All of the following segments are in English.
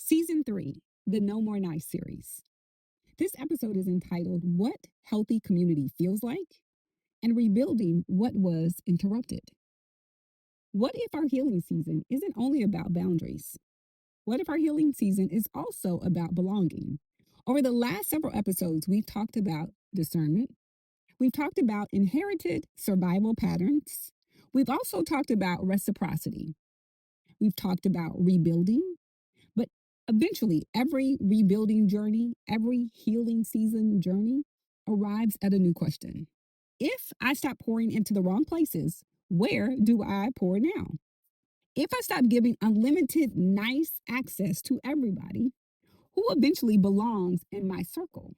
Season 3, the No More Nice series. This episode is entitled What Healthy Community Feels Like and Rebuilding What Was Interrupted. What if our healing season isn't only about boundaries? What if our healing season is also about belonging? Over the last several episodes, we've talked about discernment. We've talked about inherited survival patterns. We've also talked about reciprocity. We've talked about rebuilding. But eventually, every rebuilding journey, every healing season journey arrives at a new question. If I stop pouring into the wrong places, where do I pour now? If I stop giving unlimited nice access to everybody, who eventually belongs in my circle?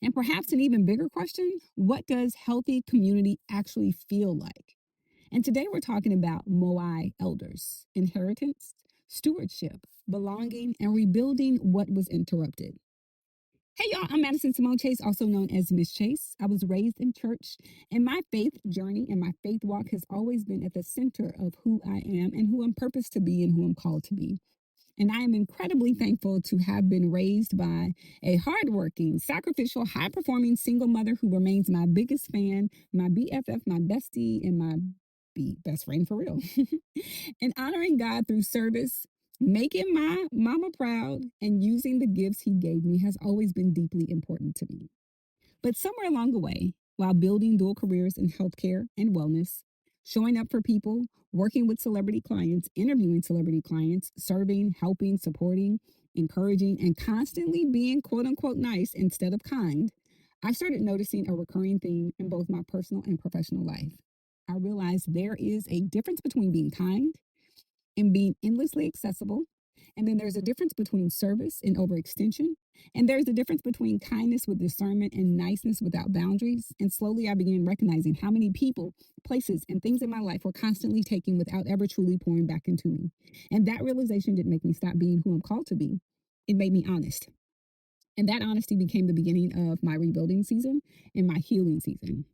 And perhaps an even bigger question, what does healthy community actually feel like? And today we're talking about Moai elders, inheritance, stewardship, belonging, and rebuilding what was interrupted. Hey y'all, I'm Madison Samone Chase, also known as Miss Chase. I was raised in church, and my faith journey and my faith walk has always been at the center of who I am and who I'm purposed to be and who I'm called to be. And I am incredibly thankful to have been raised by a hardworking, sacrificial, high performing single mother who remains my biggest fan, my BFF, my bestie, and my best friend for real. And honoring God through service, making my mama proud, and using the gifts he gave me has always been deeply important to me. But somewhere along the way, while building dual careers in healthcare and wellness, showing up for people, working with celebrity clients, interviewing celebrity clients, serving, helping, supporting, encouraging, and constantly being quote unquote nice instead of kind, I started noticing a recurring theme in both my personal and professional life. I realized there is a difference between being kind and being endlessly accessible. And then there's a difference between service and overextension. And there's a difference between kindness with discernment and niceness without boundaries. And slowly I began recognizing how many people, places, and things in my life were constantly taking without ever truly pouring back into me. And that realization didn't make me stop being who I'm called to be. It made me honest. And that honesty became the beginning of my rebuilding season and my healing season.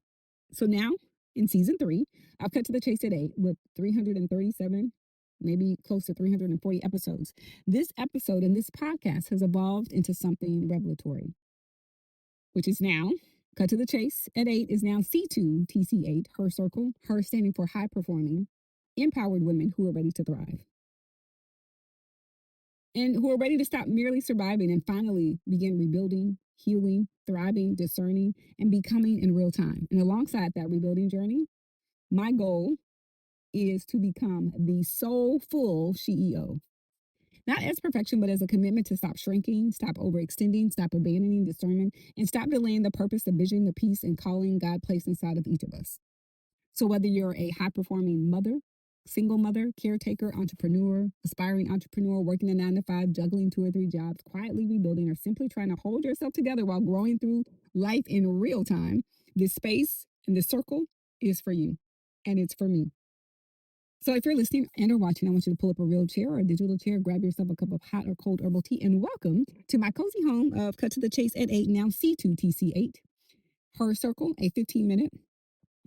So now in season 3, I've cut to the chase at 8 with 337, maybe close to 340 episodes. This episode and this podcast has evolved into something revelatory, which is now cut to the chase at 8 is now C2 TC8, her circle, her standing for high performing, empowered women who are ready to thrive. And who are ready to stop merely surviving and finally begin rebuilding, healing, thriving, discerning, and becoming in real time. And alongside that rebuilding journey, my goal is to become the soulful CEO. Not as perfection, but as a commitment to stop shrinking, stop overextending, stop abandoning discernment, and stop delaying the purpose, the vision, the peace, and calling God placed inside of each of us. So whether you're a high-performing mother, single mother, caretaker, entrepreneur, aspiring entrepreneur, working a 9 to 5, juggling 2 or 3 jobs, quietly rebuilding, or simply trying to hold yourself together while growing through life in real time, this space and this circle is for you. And it's for me. So if you're listening and or watching, I want you to pull up a real chair or a digital chair, grab yourself a cup of hot or cold herbal tea, and welcome to my cozy home of Cut to the Chase at 8, now C2TC8. Her Circle, a 15-minute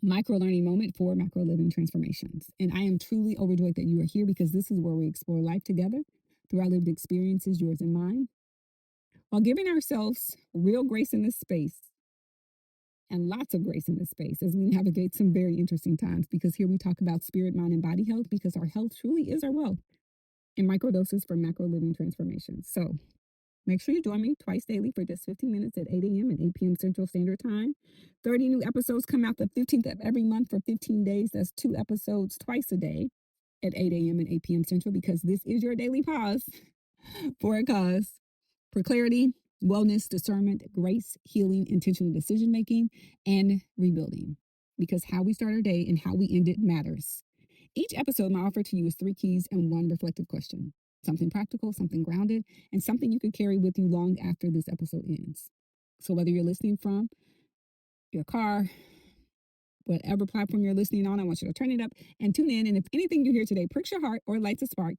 micro learning moment for macro living transformations. And I am truly overjoyed that you are here because this is where we explore life together through our lived experiences, yours and mine, while giving ourselves real grace in this space and lots of grace in this space as we navigate some very interesting times, because here we talk about spirit, mind, and body health, because our health truly is our wealth, in microdoses for macro living transformations. So make sure you join me twice daily for just 15 minutes at 8 a.m. and 8 p.m. Central Standard Time. 30 new episodes come out the 15th of every month for 15 days. That's 2 episodes twice a day at 8 a.m. and 8 p.m. Central, because this is your daily pause for a cause, for clarity, wellness, discernment, grace, healing, intentional decision making, and rebuilding. Because how we start our day and how we end it matters. Each episode, my offer to you is 3 keys and 1 reflective question. Something practical, something grounded, and something you could carry with you long after this episode ends. So whether you're listening from your car, whatever platform you're listening on, I want you to turn it up and tune in. And if anything you hear today pricks your heart or lights a spark,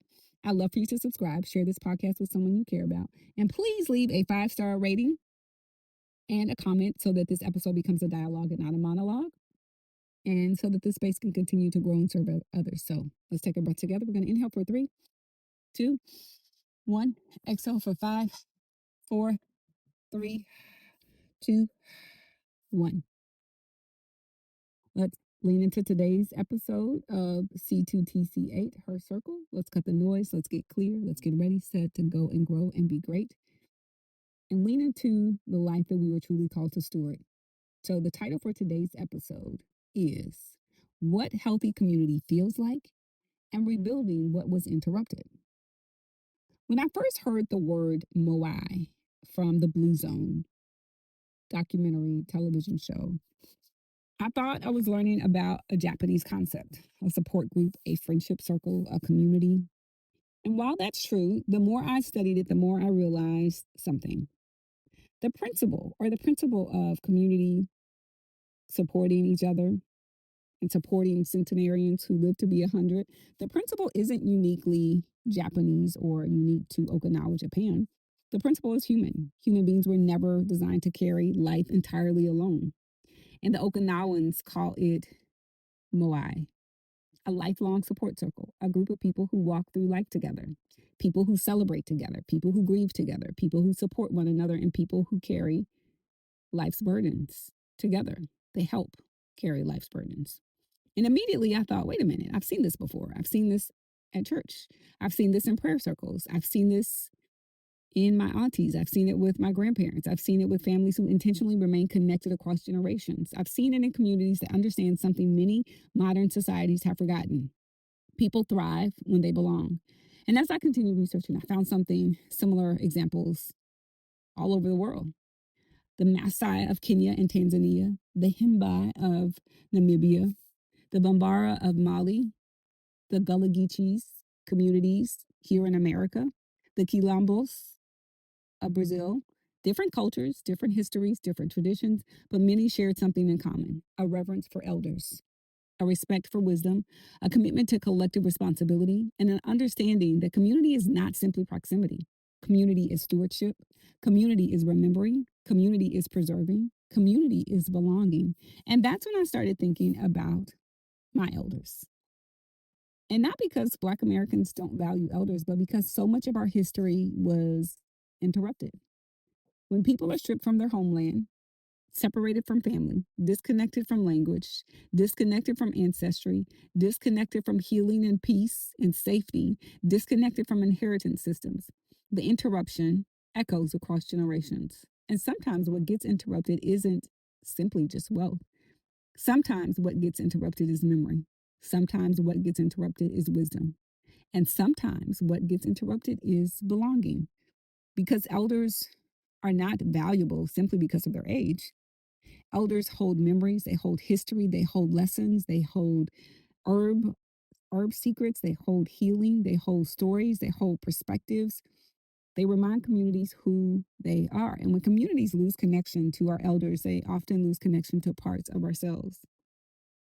I'd love for you to subscribe, share this podcast with someone you care about, and please leave a 5-star rating and a comment so that this episode becomes a dialogue and not a monologue, and so that this space can continue to grow and serve others. So let's take a breath together. We're going to inhale for 3, 2, One. Exhale for 5, 4, 3, 2, 1. Let's lean into today's episode of C2TC8, Her Circle. Let's cut the noise. Let's get clear. Let's get ready, set to go and grow and be great. And lean into the life that we were truly called to steward. So, the title for today's episode is What Healthy Community Feels Like and Rebuilding What Was Interrupted. When I first heard the word Moai from the Blue Zone documentary television show, I thought I was learning about a Japanese concept, a support group, a friendship circle, a community. And while that's true, the more I studied it, the more I realized something. The principle of community supporting each other and supporting centenarians who live to be 100, the principle isn't uniquely Japanese or unique to Okinawa, Japan. The principle is human. Human beings were never designed to carry life entirely alone. And the Okinawans call it Moai, a lifelong support circle, a group of people who walk through life together, people who celebrate together, people who grieve together, people who support one another, and people who carry life's burdens together. They help carry life's burdens. And immediately I thought, wait a minute, I've seen this before. I've seen this at church. I've seen this in prayer circles. I've seen this in my aunties. I've seen it with my grandparents. I've seen it with families who intentionally remain connected across generations. I've seen it in communities that understand something many modern societies have forgotten. People thrive when they belong. And as I continued researching, I found something similar examples all over the world. The Maasai of Kenya and Tanzania, the Himba of Namibia, the Bambara of Mali, the Gullah Geechees communities here in America, the Quilombos of Brazil, different cultures, different histories, different traditions, but many shared something in common: a reverence for elders, a respect for wisdom, a commitment to collective responsibility, and an understanding that community is not simply proximity. Community is stewardship. Community is remembering. Community is preserving. Community is belonging. And that's when I started thinking about my elders. And not because Black Americans don't value elders, but because so much of our history was interrupted. When people are stripped from their homeland, separated from family, disconnected from language, disconnected from ancestry, disconnected from healing and peace and safety, disconnected from inheritance systems, the interruption echoes across generations. And sometimes what gets interrupted isn't simply just wealth. Sometimes what gets interrupted is memory. Sometimes what gets interrupted is wisdom. And sometimes what gets interrupted is belonging, because elders are not valuable simply because of their age. Elders hold memories, they hold history, they hold lessons, they hold herb herb secrets, they hold healing, they hold stories, they hold perspectives. They remind communities who they are. And when communities lose connection to our elders, they often lose connection to parts of ourselves.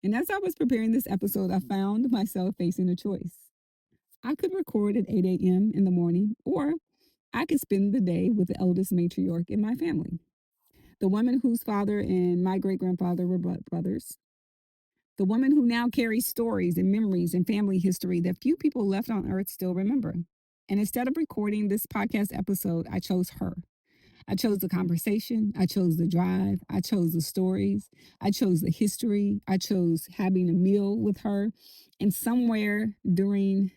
And as I was preparing this episode, I found myself facing a choice. I could record at 8 a.m. in the morning, or I could spend the day with the eldest matriarch in my family, the woman whose father and my great grandfather were brothers, the woman who now carries stories and memories and family history that few people left on earth still remember. And instead of recording this podcast episode, I chose her. I chose the conversation. I chose the drive. I chose the stories. I chose the history. I chose having a meal with her. And somewhere during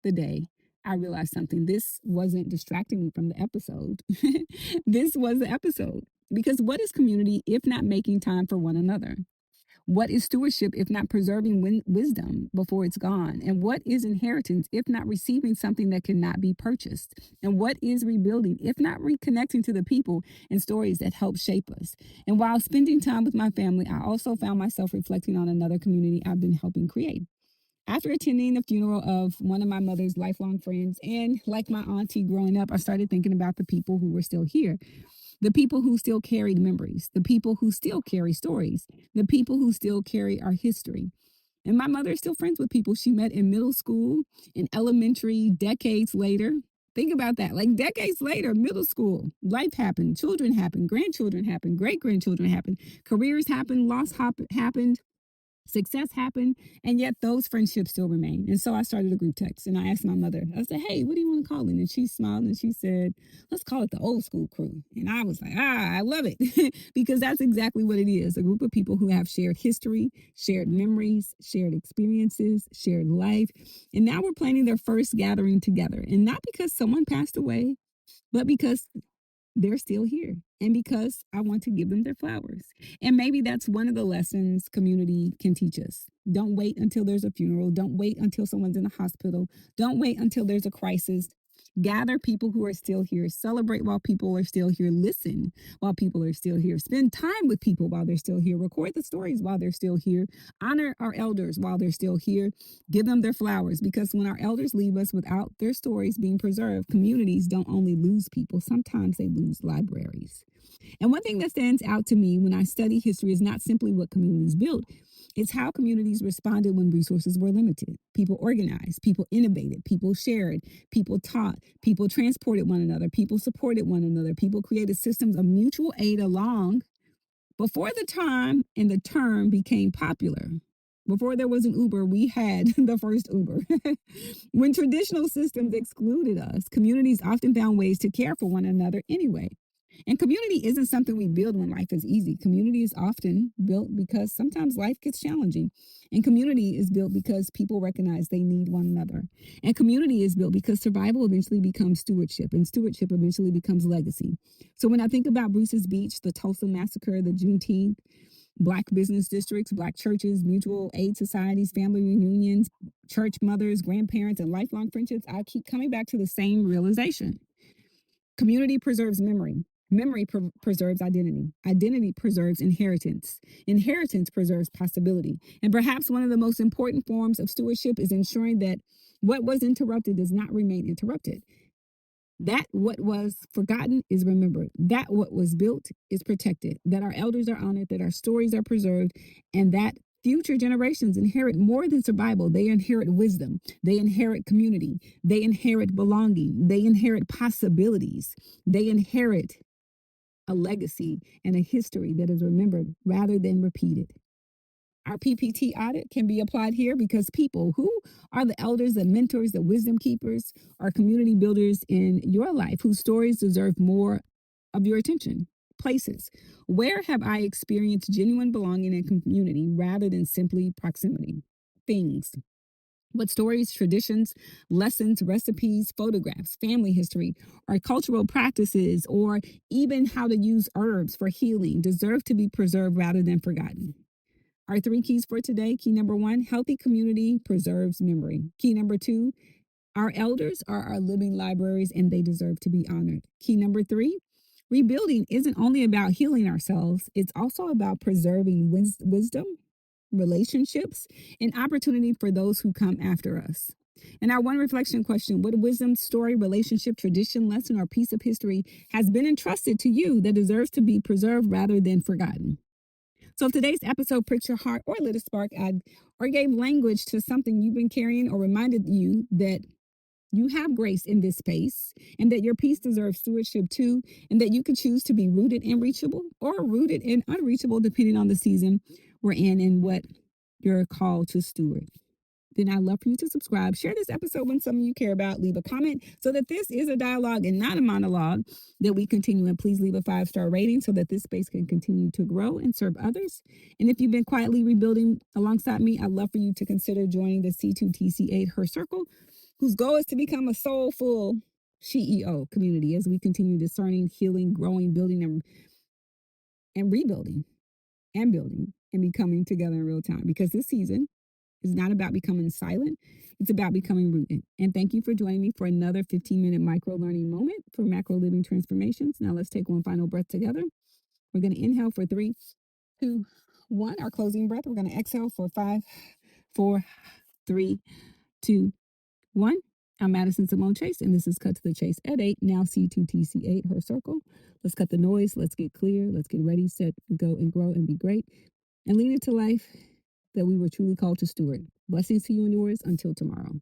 the day, I realized something. This wasn't distracting me from the episode. This was the episode. Because what is community if not making time for one another? What is stewardship if not preserving wisdom before it's gone? And what is inheritance if not receiving something that cannot be purchased? And what is rebuilding if not reconnecting to the people and stories that help shape us? And while spending time with my family, I also found myself reflecting on another community I've been helping create. After attending the funeral of one of my mother's lifelong friends, and like my auntie growing up, I started thinking about the people who were still here, the people who still carried memories, the people who still carry stories, the people who still carry our history. And my mother is still friends with people she met in middle school, in elementary, decades later. Think about that. Like decades later, middle school, life happened, children happened, grandchildren happened, great grandchildren happened, careers happened, happened. Success happened, and yet those friendships still remain. And so I started a group text and I asked my mother, I said, hey, what do you want to call it? And she smiled and she said, let's call it the old school crew. And I was like, I love it because that's exactly what it is, a group of people who have shared history, shared memories, shared experiences, shared life. And now we're planning their first gathering together. And not because someone passed away, but because they're still here and because I want to give them their flowers. And maybe that's one of the lessons community can teach us. Don't wait until there's a funeral. Don't wait until someone's in the hospital. Don't wait until there's a crisis. Gather people who are still here. Celebrate while people are still here. Listen while people are still here. Spend time with people while they're still here. Record the stories while they're still here. Honor our elders while they're still here. Give them their flowers because when our elders leave us without their stories being preserved, communities don't only lose people, sometimes they lose libraries. And one thing that stands out to me when I study history is not simply what communities built, it's how communities responded when resources were limited. People organized, people innovated, people shared, people taught, people transported one another, people supported one another, people created systems of mutual aid along before the time and the term became popular. Before there was an Uber, we had the first Uber. When traditional systems excluded us, communities often found ways to care for one another anyway. And community isn't something we build when life is easy. Community is often built because sometimes life gets challenging. And community is built because people recognize they need one another. And community is built because survival eventually becomes stewardship, and stewardship eventually becomes legacy. So when I think about Bruce's Beach, the Tulsa Massacre, the Juneteenth, Black business districts, Black churches, mutual aid societies, family reunions, church mothers, grandparents, and lifelong friendships, I keep coming back to the same realization. Community preserves memory. Memory preserves identity. Identity preserves inheritance. Inheritance preserves possibility. And perhaps one of the most important forms of stewardship is ensuring that what was interrupted does not remain interrupted. That what was forgotten is remembered. That what was built is protected. That our elders are honored, that our stories are preserved, and that future generations inherit more than survival. They inherit wisdom. They inherit community. They inherit belonging. They inherit possibilities. They inherit a legacy and a history that is remembered rather than repeated. Our PPT audit can be applied here because people who are the elders, the mentors, the wisdom keepers, are community builders in your life whose stories deserve more of your attention. Places. Where have I experienced genuine belonging and community rather than simply proximity? Things. What stories, traditions, lessons, recipes, photographs, family history, or cultural practices, or even how to use herbs for healing deserve to be preserved rather than forgotten? Our three keys for today. Key number one, healthy community preserves memory. Key number two, our elders are our living libraries and they deserve to be honored. Key number three, rebuilding isn't only about healing ourselves, it's also about preserving wisdom, relationships, and opportunity for those who come after us. And our one reflection question, what wisdom, story, relationship, tradition, lesson, or piece of history has been entrusted to you that deserves to be preserved rather than forgotten? So if today's episode pricked your heart or lit a spark, or gave language to something you've been carrying or reminded you that you have grace in this space and that your peace deserves stewardship too, and that you can choose to be rooted and reachable or rooted and unreachable depending on the season we're in and what you're called to steward, then I'd love for you to subscribe. Share this episode when someone you care about. Leave a comment so that this is a dialogue and not a monologue that we continue. And please leave a 5-star rating so that this space can continue to grow and serve others. And if you've been quietly rebuilding alongside me, I'd love for you to consider joining the C2TC8 Her Circle, whose goal is to become a soulful CEO community as we continue discerning, healing, growing, building, and rebuilding and building and becoming together in real time. Because this season, it's not about becoming silent. It's about becoming rooted. And thank you for joining me for another 15-minute micro learning moment for macro living transformations. Now let's take one final breath together. We're going to inhale for 3, 2, 1. Our closing breath. We're going to exhale for 5, 4, 3, 2, 1. I'm Madison Samone Chase, and this is Cut to the Chase at 8. Now C2TC8, Her Circle. Let's cut the noise. Let's get clear. Let's get ready, set, go, and grow and be great. And lead into life that we were truly called to steward. Blessings to you and yours until tomorrow.